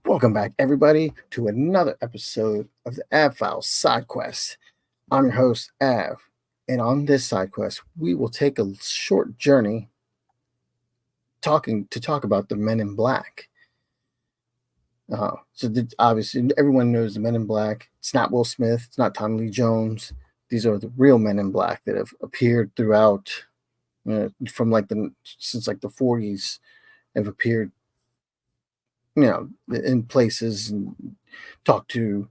Welcome back, everybody, to another episode of the Av Files Side Quest. I'm your host, Av, and on this side quest, we will take a short journey talk about the Men in Black. Obviously, everyone knows the Men in Black. It's not Will Smith. It's not Tommy Lee Jones. These are the real Men in Black that have appeared throughout, from since the 40s, have appeared, in places and talked to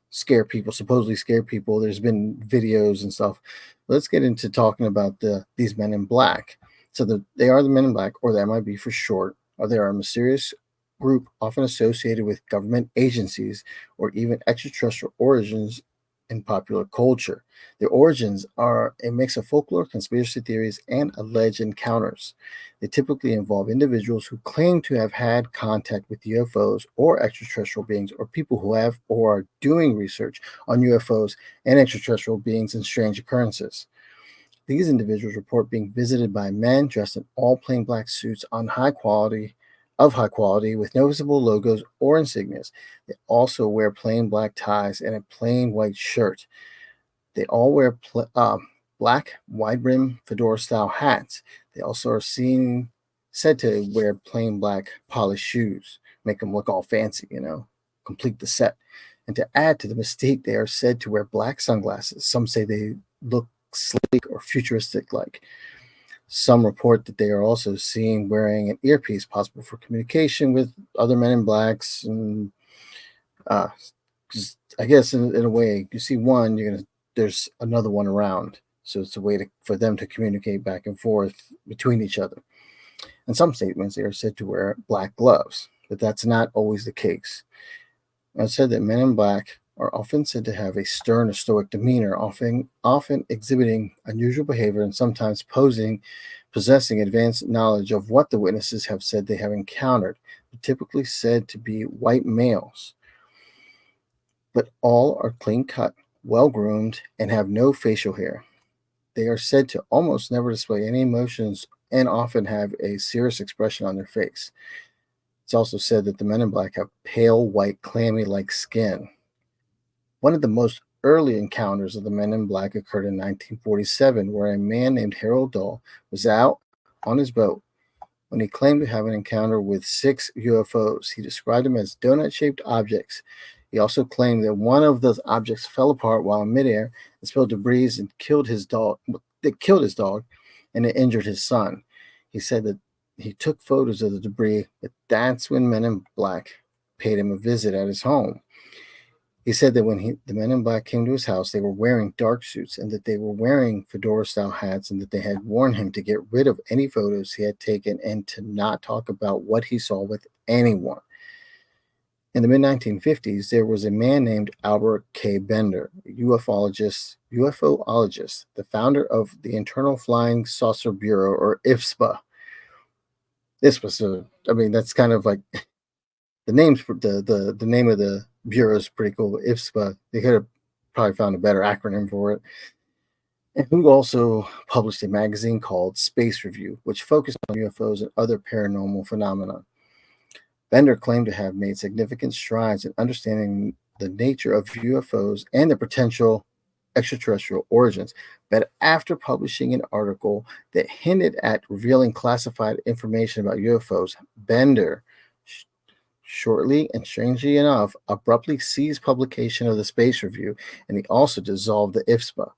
scare people, supposedly scare people. There's been videos and stuff. Let's get into talking about these Men in Black. They are the Men in Black, or the MIB for short. Or they are a mysterious group often associated with government agencies or even extraterrestrial origins in popular culture. Their origins are a mix of folklore, conspiracy theories, and alleged encounters. They typically involve individuals who claim to have had contact with UFOs or extraterrestrial beings, or people who have or are doing research on UFOs and extraterrestrial beings and strange occurrences. These individuals report being visited by men dressed in all plain black suits high quality with no visible logos or insignias. They also wear plain black ties and a plain white shirt. They all wear black wide brim fedora style hats. They also are said to wear plain black polished shoes, make them look all fancy, complete the set. And to add to the mystique, they are said to wear black sunglasses. Some say they look sleek or futuristic like. Some report that they are also seen wearing an earpiece, possible for communication with other men in blacks. And uh, I guess in a way, you see one, there's another one around. So it's a way for them to communicate back and forth between each other. In some statements, they are said to wear black gloves, but that's not always the case. It's said that men in black are often said to have a stern or stoic demeanor, often exhibiting unusual behavior and sometimes possessing advanced knowledge of what the witnesses have said they have encountered, but typically said to be white males. But all are clean cut, well groomed, and have no facial hair. They are said to almost never display any emotions and often have a serious expression on their face. It's also said that the Men in Black have pale, white, clammy like skin. One of the most early encounters of the Men in Black occurred in 1947, where a man named Harold Dahl was out on his boat when he claimed to have an encounter with 6 UFOs. He described them as donut shaped objects. He also claimed that one of those objects fell apart while in midair and spilled debris and killed his dog. It killed his dog and it injured his son. He said that he took photos of the debris, but that's when Men in Black paid him a visit at his home. He said that when the Men in Black came to his house, they were wearing dark suits and that they were wearing fedora-style hats and that they had warned him to get rid of any photos he had taken and to not talk about what he saw with anyone. In the mid-1950s, there was a man named Albert K. Bender, a ufologist, the founder of the Internal Flying Saucer Bureau, or IFSPA. That's kind of like the names for the name of the bureau is pretty cool. IFSPA. They could have probably found a better acronym for it. And who also published a magazine called Space Review, which focused on UFOs and other paranormal phenomena. Bender claimed to have made significant strides in understanding the nature of UFOs and their potential extraterrestrial origins. But after publishing an article that hinted at revealing classified information about UFOs, Bender shortly and strangely enough abruptly ceased publication of the Space Review, and he also dissolved the IFSPA.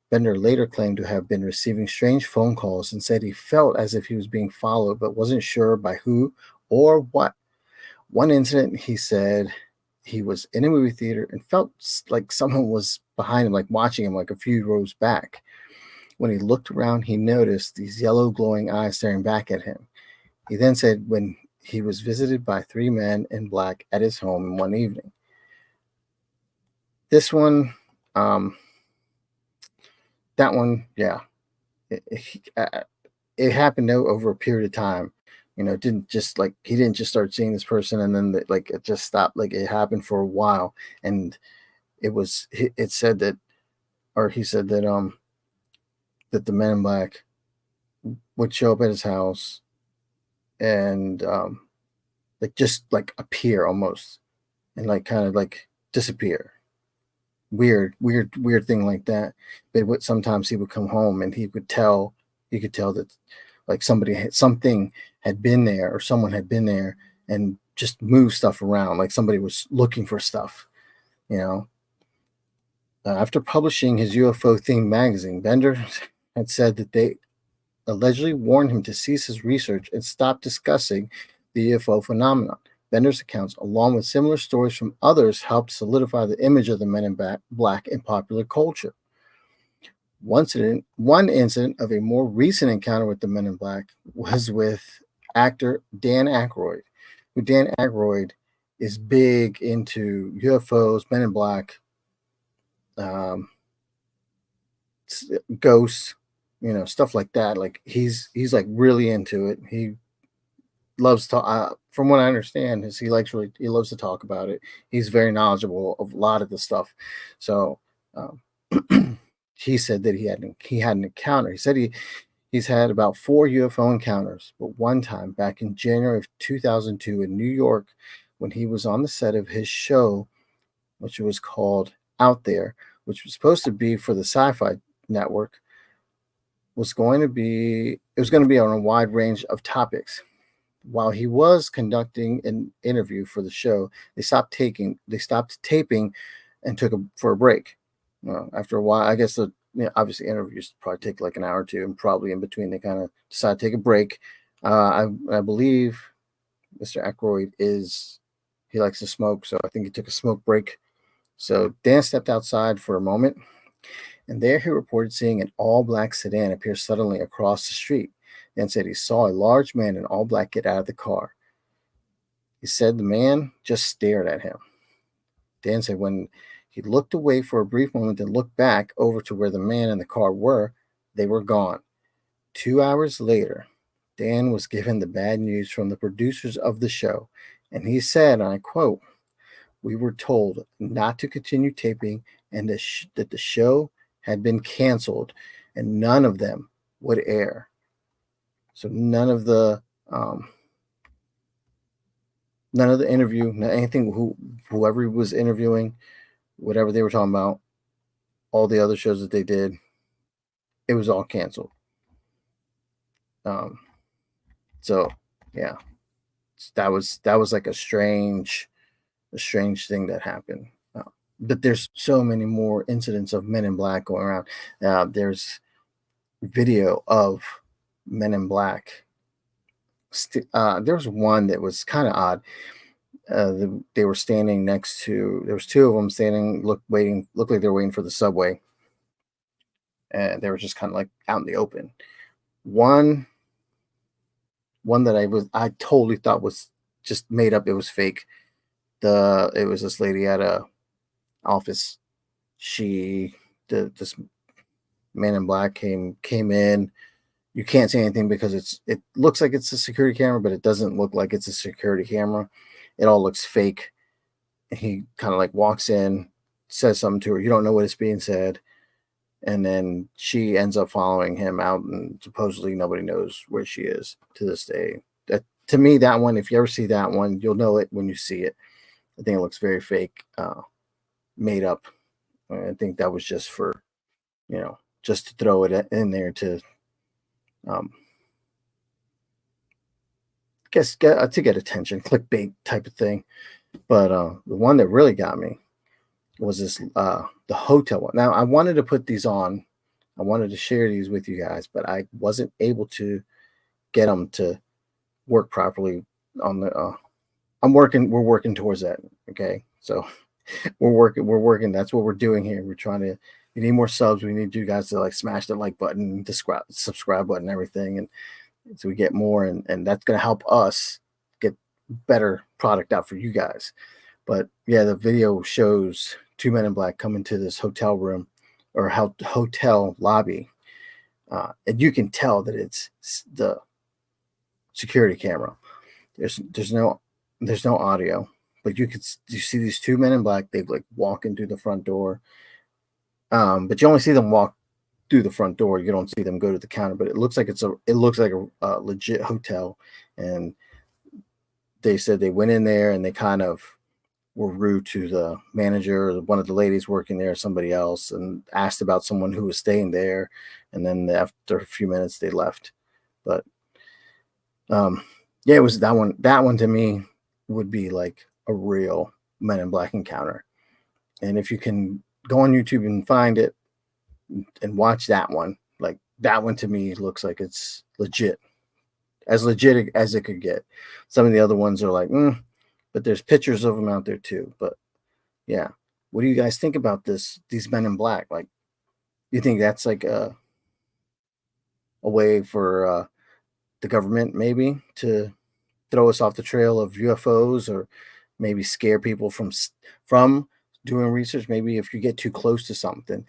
Bender later claimed to have been receiving strange phone calls and said he felt as if he was being followed but wasn't sure by who or what. One incident, he said he was in a movie theater and felt like someone was behind him, like watching him, like a few rows back. When he looked around, he noticed these yellow glowing eyes staring back at him. He then said when he was visited by 3 men in black at his home one evening. This one, that one, yeah, it happened over a period of time. It didn't just he didn't just start seeing this person and then it just stopped. Like it happened for a while, and it said that, or he said that the Men in Black would show up at his house and like just like appear almost and like kind of like disappear. Weird thing like that. But sometimes he would come home and he could tell that like something had been there or someone had been there and just moved stuff around, like somebody was looking for stuff, you know. After publishing his UFO themed magazine, Bender had said that they allegedly warned him to cease his research and stop discussing the UFO phenomenon. Bender's accounts, along with similar stories from others, helped solidify the image of the Men in Black in popular culture. One incident of a more recent encounter with the Men in Black was with actor Dan Aykroyd, who Dan Aykroyd is big into UFOs, Men in Black, um, ghosts, stuff like that. Like he's like really into it. He loves to. From what I understand, is he loves to talk about it. He's very knowledgeable of a lot of the stuff. So um, he said that he had an encounter. He said he's had about 4 UFO encounters, but one time back in January of 2002 in New York, when he was on the set of his show, which was called Out There, which was supposed to be for the Sci-Fi Network, it was going to be on a wide range of topics. While he was conducting an interview for the show, they stopped taping and took for a break. After a while, I guess obviously interviews probably take like an hour or two, and probably in between they kind of decide to take a break. I believe Mr. Aykroyd he likes to smoke, so I think he took a smoke break. So Dan stepped outside for a moment, and there he reported seeing an all-black sedan appear suddenly across the street. Dan said he saw a large man in all black get out of the car. He said the man just stared at him. Dan said when he looked away for a brief moment and looked back over to where the man and the car were, they were gone. 2 hours later, Dan was given the bad news from the producers of the show, and he said, and I quote, "We were told not to continue taping and that the show had been canceled and none of them would air." So none of the interview, anything, whoever was interviewing, whatever they were talking about, all the other shows that they did, it was all canceled. Um, so yeah, that was like a strange thing that happened. But there's so many more incidents of Men in Black going around. There's video of Men in Black. There was one that was kind of odd. They were standing next to. There was 2 of them standing, looked like they were waiting for the subway, and they were just kind of like out in the open. One that I totally thought was just made up. It was fake. It was this lady at a office. This Man in Black came in. You can't say anything because it looks like it's a security camera, but it doesn't look like it's a security camera. It all looks fake. He kind of like walks in, says something to her. You don't know what is being said. And then she ends up following him out, and supposedly nobody knows where she is to this day. That, to me, that one, if you ever see that one, you'll know it when you see it. I think it looks very fake, made up. I think that was just for, just to throw it in there to, to get attention, clickbait type of thing. But the one that really got me was the hotel one. Now I wanted to put these on. I wanted to share these with you guys, but I wasn't able to get them to work properly on the. We're working towards that. Okay, so we're working. That's what we're doing here. We're trying to. We need more subs. We need you guys to like smash the like button, the subscribe button, everything, and so we get more, and that's going to help us get better product out for you guys. But yeah, the video shows 2 Men in Black come into this hotel room or hotel lobby, and you can tell that it's the security camera. There's no audio, but you see these 2 Men in Black. They like walk in through the front door, but you only see them walk through the front door. You don't see them go to the counter, but it looks like a legit hotel, and they said they went in there and they kind of were rude to the manager, or one of the ladies working there, somebody else, and asked about someone who was staying there. And then after a few minutes, they left. But yeah, it was that one. That one to me would be like a real Men in Black encounter. And if you can go on YouTube and find it and watch that one, like that one to me looks like it's legit as it could get. Some of the other ones are like, but there's pictures of them out there too. But yeah, what do you guys think about this? These Men in Black, like, you think that's like a way for the government maybe to throw us off the trail of UFOs, or maybe scare people from doing research? Maybe if you get too close to something,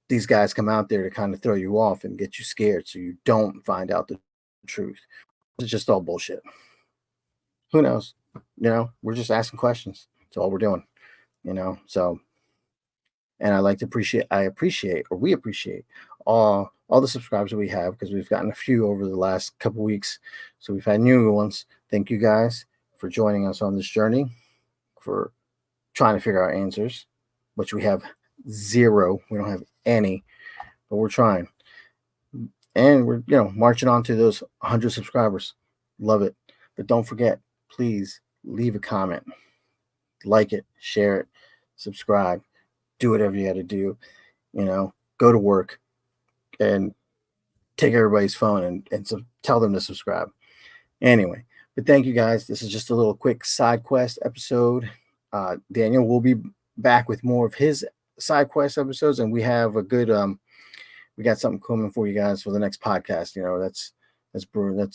these guys come out there to kind of throw you off and get you scared so you don't find out the truth. It's just all bullshit. Who knows? We're just asking questions. That's all we're doing. So, and we appreciate all the subscribers that we have, because we've gotten a few over the last couple weeks. So we've had new ones. Thank you guys for joining us on this journey, for trying to figure out answers, which we have zero. We don't have any, but we're trying. And we're, marching on to those 100 subscribers. Love it. But don't forget, please leave a comment, like it, share it, subscribe, do whatever you got to do. Go to work and take everybody's phone and so tell them to subscribe. Anyway, but thank you guys. This is just a little quick side quest episode. Daniel will be back with more of his side quest episodes, and we have a good we got something coming for you guys for the next podcast. That's brewing.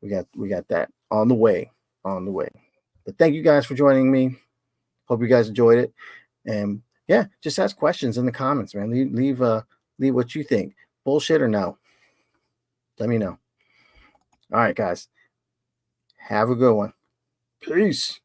We got that on the way. But thank you guys for joining me. Hope you guys enjoyed it. And yeah, just ask questions in the comments, man. Leave what you think. Bullshit or no? Let me know. All right, guys. Have a good one. Peace.